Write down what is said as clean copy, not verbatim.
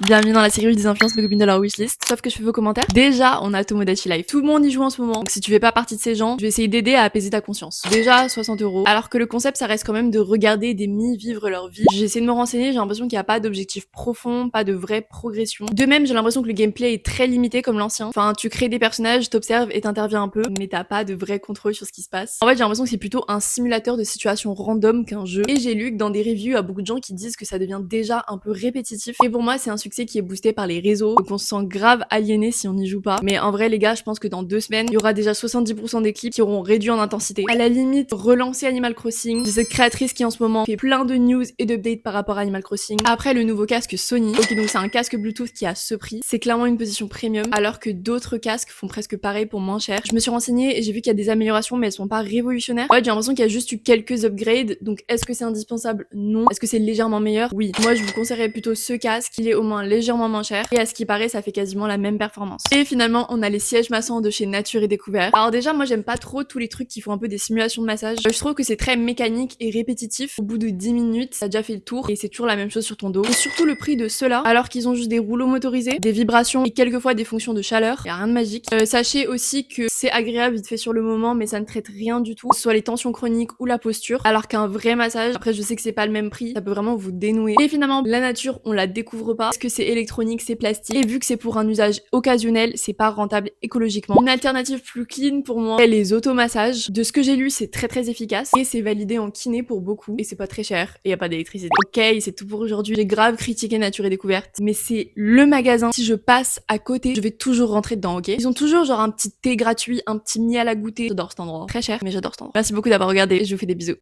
Bienvenue dans la série où des influences mes copines de leur wishlist. Sauf que je fais vos commentaires. Déjà, on a Tomodachi Life. Tout le monde y joue en ce moment. Donc si tu fais pas partie de ces gens, je vais essayer d'aider à apaiser ta conscience. Déjà, 60 €. Alors que le concept, ça reste quand même de regarder des mi vivre leur vie. J'ai essayé de me renseigner, j'ai l'impression qu'il n'y a pas d'objectif profond, pas de vraie progression. De même, j'ai l'impression que le gameplay est très limité comme l'ancien. Enfin, tu crées des personnages, t'observes et t'interviens un peu, mais t'as pas de vrai contrôle sur ce qui se passe. En fait, j'ai l'impression que c'est plutôt un simulateur de situations random qu'un jeu. Et j'ai lu que dans des reviews, à beaucoup de gens qui disent que ça devient déjà un peu répétitif. Et pour moi, c'est un succès qui est boosté par les réseaux, donc on se sent grave aliéné si on n'y joue pas. Mais en vrai les gars, je pense que dans 2 semaines, il y aura déjà 70% des clips qui auront réduit en intensité. À la limite, relancer Animal Crossing. J'ai cette créatrice qui en ce moment fait plein de news et d'updates par rapport à Animal Crossing. Après le nouveau casque Sony. Ok, donc c'est un casque Bluetooth qui a ce prix. C'est clairement une position premium, alors que d'autres casques font presque pareil pour moins cher. Je me suis renseignée et j'ai vu qu'il y a des améliorations, mais elles sont pas révolutionnaires. Ouais, j'ai l'impression qu'il y a juste eu quelques upgrades. Donc est-ce que c'est indispensable? Non. Est-ce que c'est légèrement meilleur? Oui. Moi, je vous conseillerais plutôt ce casque. Il est au moins légèrement moins cher. Et à ce qui paraît, ça fait quasiment la même performance. Et finalement, on a les sièges massants de chez Nature et Découvert. Alors déjà, moi j'aime pas trop tous les trucs qui font un peu des simulations de massage. Je trouve que c'est très mécanique et répétitif. Au bout de 10 minutes, ça a déjà fait le tour et c'est toujours la même chose sur ton dos. Et surtout le prix de ceux-là, alors qu'ils ont juste des rouleaux motorisés, des vibrations et quelquefois des fonctions de chaleur. Y a rien de magique. Sachez aussi que c'est agréable vite fait sur le moment, mais ça ne traite rien du tout, soit les tensions chroniques ou la posture. Alors qu'un vrai massage, après je sais que c'est pas le même prix, ça peut vraiment vous dénouer. Et finalement, la nature, on la découvre pas parce que c'est électronique, c'est plastique. Et vu que c'est pour un usage occasionnel, c'est pas rentable écologiquement. Une alternative plus clean pour moi, c'est les automassages. De ce que j'ai lu, c'est très efficace et c'est validé en kiné pour beaucoup et c'est pas très cher et y a pas d'électricité. Ok, c'est tout pour aujourd'hui. J'ai grave critiqué Nature et Découverte, mais c'est le magasin. Si je passe à côté, je vais toujours rentrer dedans, ok? Ils ont toujours genre un petit thé gratuit, un petit miel à goûter. J'adore cet endroit. Très cher, mais j'adore cet endroit. Merci beaucoup d'avoir regardé et je vous fais des bisous.